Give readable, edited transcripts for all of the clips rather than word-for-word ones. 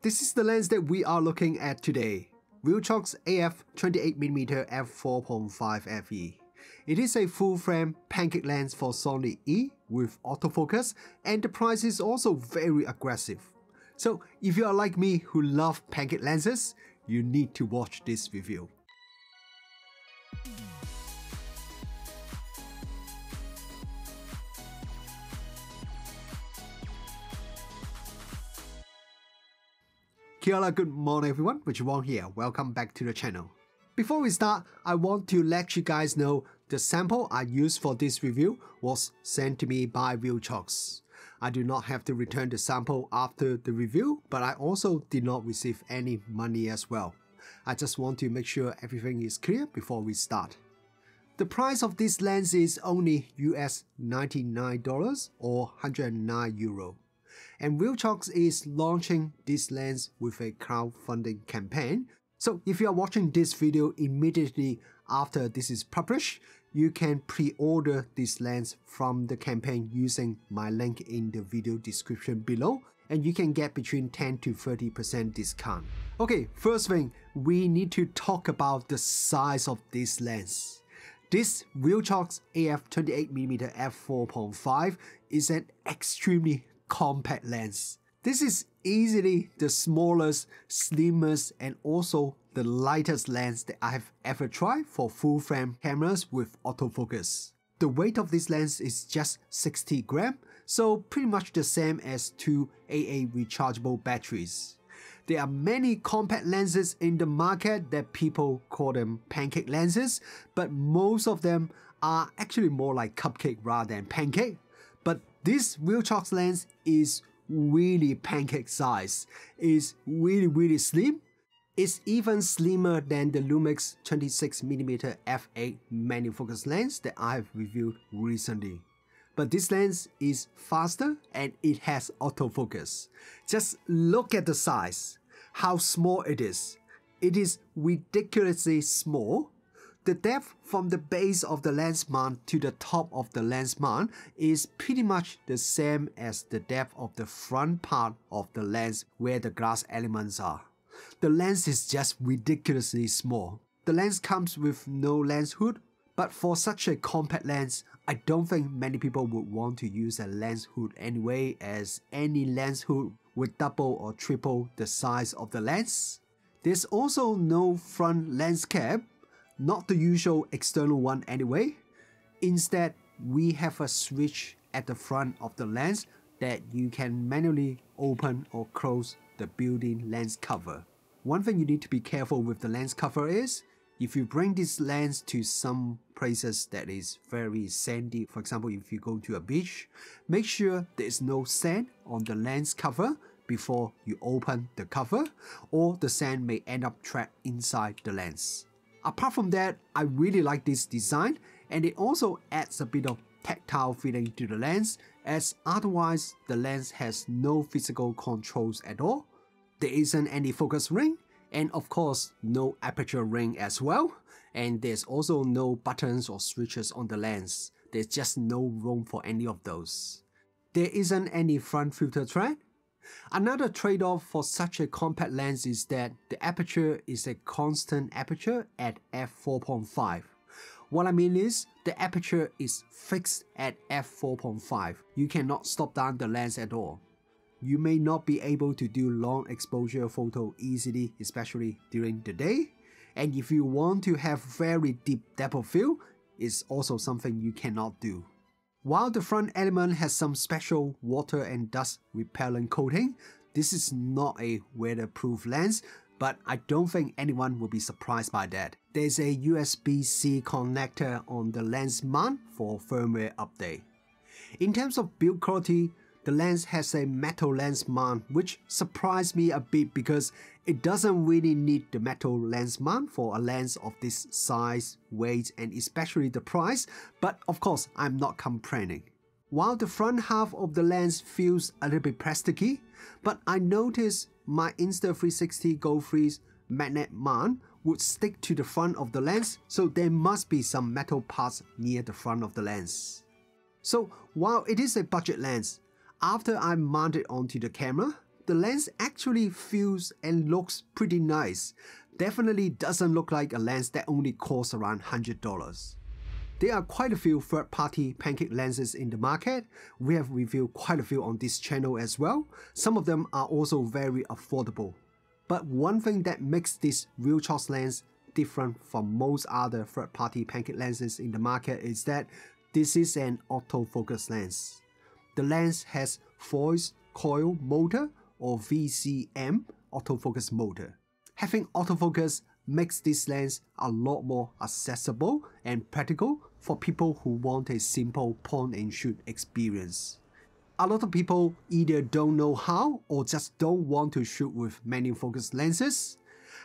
This is the lens that we are looking at today, Viltrox AF 28mm f4.5 FE. It is a full-frame Pancake lens for Sony E with autofocus, and the price is also very aggressive. So if you are like me who love Pancake lenses, you need to watch this review. Kia ora, good morning everyone, Vignetting here, welcome back to the channel. Before we start, I want to let you guys know the sample I used for this review was sent to me by Viltrox. I do not have to return the sample after the review, but I also did not receive any money as well. I just want to make sure everything is clear before we start. The price of this lens is only US $99 or €109. And Viltrox is launching this lens with a crowdfunding campaign. So if you are watching this video immediately after this is published, you can pre-order this lens from the campaign using my link in the video description below, and you can get between 10 to 30% discount. Okay, first thing, we need to talk about the size of this lens. This Viltrox AF 28mm f4.5 is an extremely compact lens. This is easily the smallest, slimmest, and also the lightest lens that I have ever tried for full-frame cameras with autofocus. The weight of this lens is just 60 grams, so pretty much the same as two AA rechargeable batteries. There are many compact lenses in the market that people call them pancake lenses, but most of them are actually more like cupcake rather than pancake. But this Viltrox lens is really pancake size. It's really slim. It's even slimmer than the Lumix 26mm f8 manual focus lens that I've reviewed recently. But this lens is faster and it has autofocus. Just look at the size, how small it is. It is ridiculously small. The depth from the base of the lens mount to the top of the lens mount is pretty much the same as the depth of the front part of the lens where the glass elements are. The lens is just ridiculously small. The lens comes with no lens hood, but for such a compact lens, I don't think many people would want to use a lens hood anyway, as any lens hood would double or triple the size of the lens. There's also no front lens cap, not the usual external one anyway. Instead, we have a switch at the front of the lens that you can manually open or close the built-in lens cover. One thing you need to be careful with the lens cover is, if you bring this lens to some places that is very sandy, for example if you go to a beach, make sure there is no sand on the lens cover before you open the cover, or the sand may end up trapped inside the lens. Apart from that, I really like this design, and it also adds a bit of tactile feeling to the lens, as otherwise the lens has no physical controls at all. There isn't any focus ring, and of course no aperture ring as well, and there's also no buttons or switches on the lens. There's just no room for any of those. There isn't any front filter thread. Another trade-off for such a compact lens is that the aperture is a constant aperture at f4.5. What I mean is, the aperture is fixed at f4.5. You cannot stop down the lens at all. You may not be able to do long exposure photo easily, especially during the day. And if you want to have very deep depth of field, it's also something you cannot do. While the front element has some special water and dust repellent coating, this is not a weatherproof lens, but I don't think anyone will be surprised by that. There's a USB-C connector on the lens mount for firmware update. In terms of build quality, the lens has a metal lens mount, which surprised me a bit because it doesn't really need the metal lens mount for a lens of this size, weight, and especially the price, but of course I'm not complaining. While the front half of the lens feels a little bit plasticky, but I noticed my Insta360 Go Freeze magnet mount would stick to the front of the lens, so there must be some metal parts near the front of the lens. So while it is a budget lens, after I mount it onto the camera, the lens actually feels and looks pretty nice. Definitely doesn't look like a lens that only costs around $100. There are quite a few third-party Pancake lenses in the market. We have reviewed quite a few on this channel as well. Some of them are also very affordable. But one thing that makes this Viltrox lens different from most other third-party Pancake lenses in the market is that this is an autofocus lens. The lens has voice coil motor or VCM autofocus motor. Having autofocus makes this lens a lot more accessible and practical for people who want a simple point and shoot experience. A lot of people either don't know how or just don't want to shoot with manual focus lenses.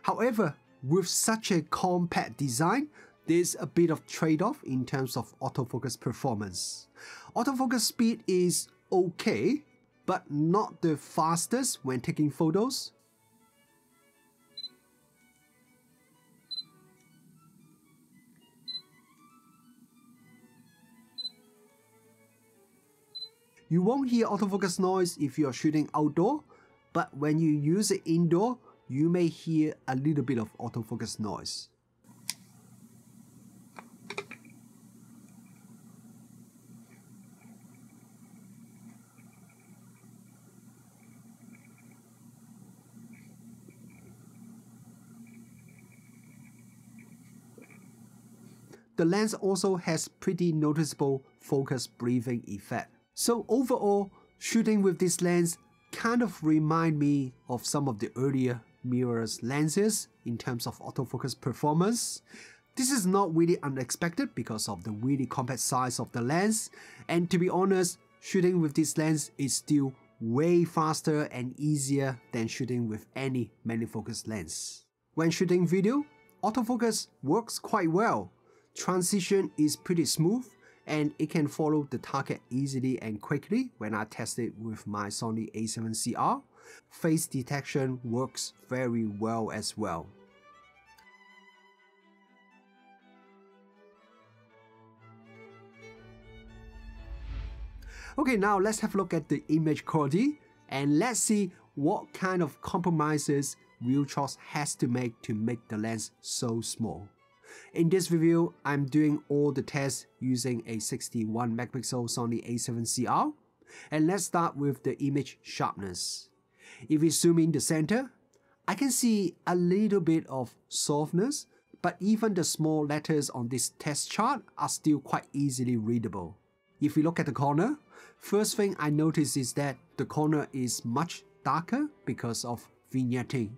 However, with such a compact design, there's a bit of trade-off in terms of autofocus performance. Autofocus speed is okay, but not the fastest when taking photos. You won't hear autofocus noise if you are shooting outdoor, but when you use it indoor, you may hear a little bit of autofocus noise. The lens also has pretty noticeable focus breathing effect. So overall, shooting with this lens kind of remind me of some of the earlier mirrorless lenses in terms of autofocus performance. This is not really unexpected because of the really compact size of the lens, and to be honest, shooting with this lens is still way faster and easier than shooting with any manual focus lens. When shooting video, autofocus works quite well. Transition is pretty smooth, and it can follow the target easily and quickly when I test it with my Sony a7CR. Face detection works very well as well. Okay, now let's have a look at the image quality and let's see what kind of compromises Viltrox has to make the lens so small. In this review, I'm doing all the tests using a 61 megapixel Sony a7CR. And let's start with the image sharpness. If we zoom in the center, I can see a little bit of softness, but even the small letters on this test chart are still quite easily readable. If we look at the corner, first thing I notice is that the corner is much darker because of vignetting.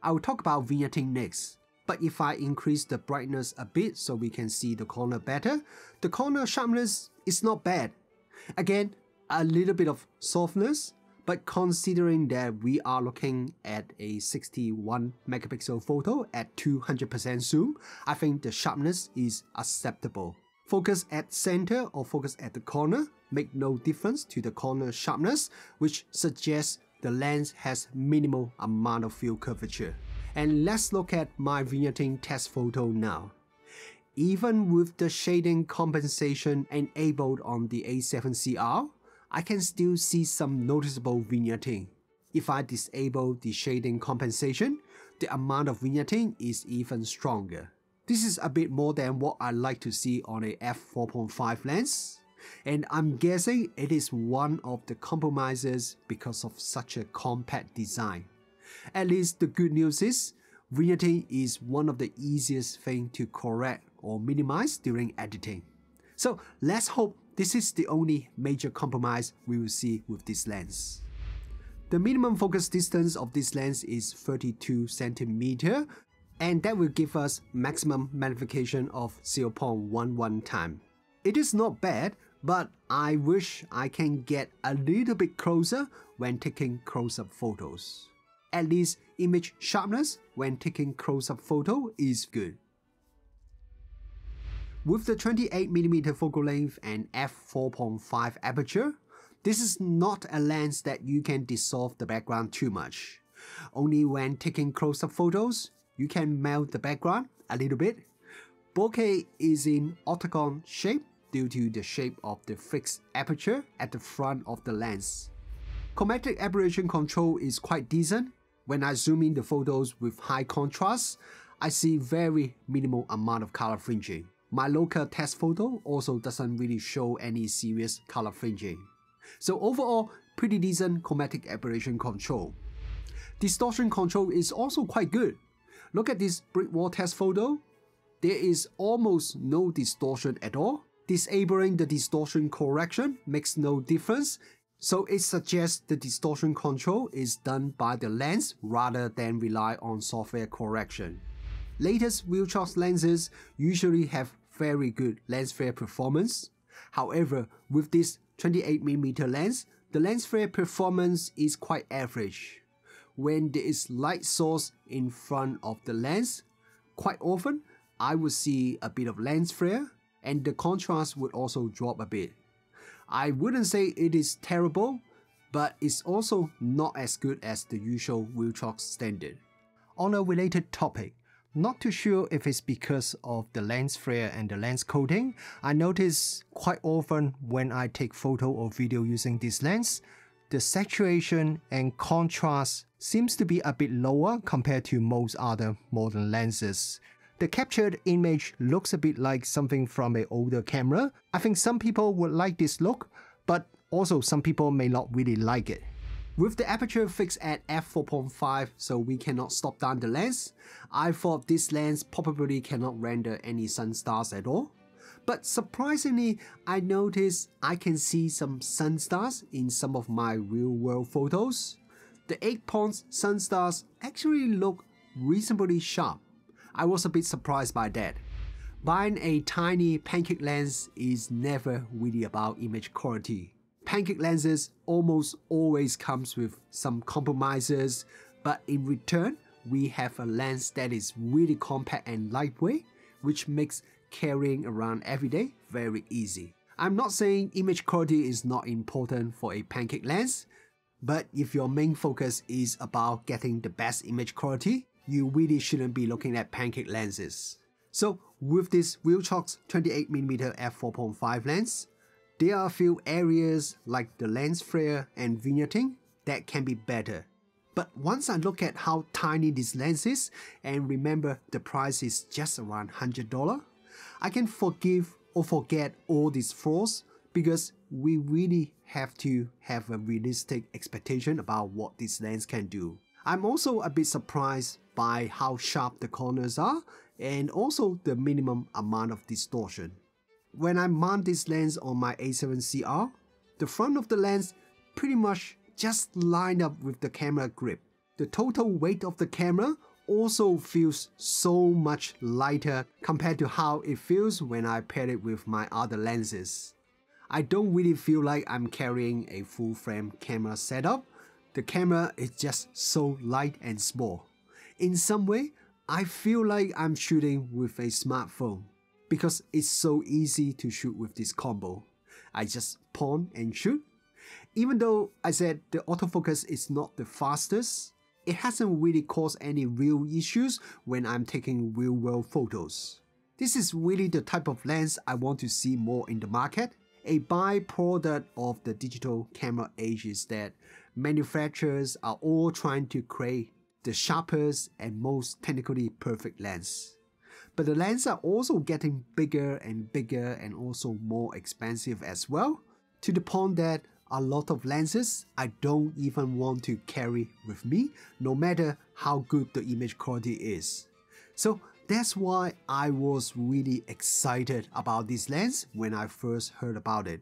I will talk about vignetting next. But if I increase the brightness a bit so we can see the corner better, the corner sharpness is not bad. Again, a little bit of softness, but considering that we are looking at a 61 megapixel photo at 200% zoom, I think the sharpness is acceptable. Focus at center or focus at the corner make no difference to the corner sharpness, which suggests the lens has minimal amount of field curvature. And let's look at my vignetting test photo now. Even with the shading compensation enabled on the a7CR, I can still see some noticeable vignetting. If I disable the shading compensation, the amount of vignetting is even stronger. This is a bit more than what I like to see on a f4.5 lens, and I'm guessing it is one of the compromises because of such a compact design. At least the good news is, vignetting is one of the easiest things to correct or minimize during editing. So let's hope this is the only major compromise we will see with this lens. The minimum focus distance of this lens is 32 cm, and that will give us maximum magnification of 0.11 time. It is not bad, but I wish I can get a little bit closer when taking close-up photos. At least image sharpness when taking close-up photo is good. With the 28mm focal length and f4.5 aperture, this is not a lens that you can dissolve the background too much. Only when taking close-up photos, you can melt the background a little bit. Bokeh is in octagon shape due to the shape of the fixed aperture at the front of the lens. Chromatic aberration control is quite decent. When I zoom in the photos with high contrast, I see very minimal amount of color fringing. My local test photo also doesn't really show any serious color fringing. So overall, pretty decent chromatic aberration control. Distortion control is also quite good. Look at this brick wall test photo. There is almost no distortion at all. Disabling the distortion correction makes no difference, so it suggests the distortion control is done by the lens rather than rely on software correction. Latest Viltrox lenses usually have very good lens flare performance. However, with this 28mm lens, the lens flare performance is quite average. When there is light source in front of the lens, quite often I would see a bit of lens flare and the contrast would also drop a bit. I wouldn't say it is terrible, but it's also not as good as the usual Viltrox standard. On a related topic, not too sure if it's because of the lens flare and the lens coating, I notice quite often when I take photo or video using this lens, the saturation and contrast seems to be a bit lower compared to most other modern lenses. The captured image looks a bit like something from an older camera. I think some people would like this look, but also some people may not really like it. With the aperture fixed at f4.5 so we cannot stop down the lens, I thought this lens probably cannot render any Sunstars at all. But surprisingly, I noticed I can see some Sunstars in some of my real-world photos. The 8-point Sunstars actually look reasonably sharp. I was a bit surprised by that. Buying a tiny Pancake lens is never really about image quality. Pancake lenses almost always comes with some compromises, but in return, we have a lens that is really compact and lightweight, which makes carrying around every day very easy. I'm not saying image quality is not important for a Pancake lens, but if your main focus is about getting the best image quality, you really shouldn't be looking at Pancake lenses. So with this Viltrox 28mm f4.5 lens, there are a few areas like the lens flare and vignetting that can be better. But once I look at how tiny this lens is and remember the price is just around $100, I can forgive or forget all these flaws because we really have to have a realistic expectation about what this lens can do. I'm also a bit surprised by how sharp the corners are and also the minimum amount of distortion. When I mount this lens on my A7CR, the front of the lens pretty much just lined up with the camera grip. The total weight of the camera also feels so much lighter compared to how it feels when I pair it with my other lenses. I don't really feel like I'm carrying a full frame camera setup. The camera is just so light and small. In some way, I feel like I'm shooting with a smartphone because it's so easy to shoot with this combo. I just point and shoot. Even though I said the autofocus is not the fastest, it hasn't really caused any real issues when I'm taking real-world photos. This is really the type of lens I want to see more in the market. A byproduct of the digital camera age is that manufacturers are all trying to create the sharpest and most technically perfect lens. But the lenses are also getting bigger and also more expensive as well, to the point that a lot of lenses I don't even want to carry with me, no matter how good the image quality is. So that's why I was really excited about this lens when I first heard about it.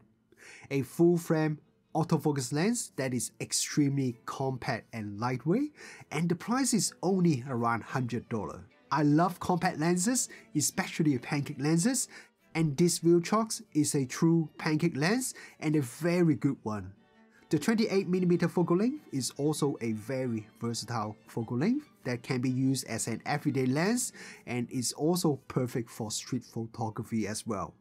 A full frame autofocus lens that is extremely compact and lightweight, and the price is only around $100. I love compact lenses, especially Pancake lenses, and this Viltrox is a true Pancake lens and a very good one. The 28mm focal length is also a very versatile focal length that can be used as an everyday lens and is also perfect for street photography as well.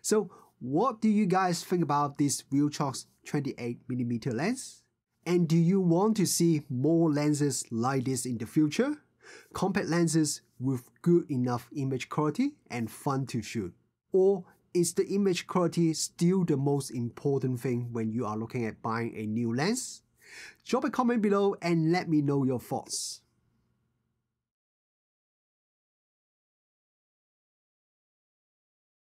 So what do you guys think about this Viltrox 28mm lens? And do you want to see more lenses like this in the future? Compact lenses with good enough image quality and fun to shoot. Or is the image quality still the most important thing when you are looking at buying a new lens? Drop a comment below and let me know your thoughts.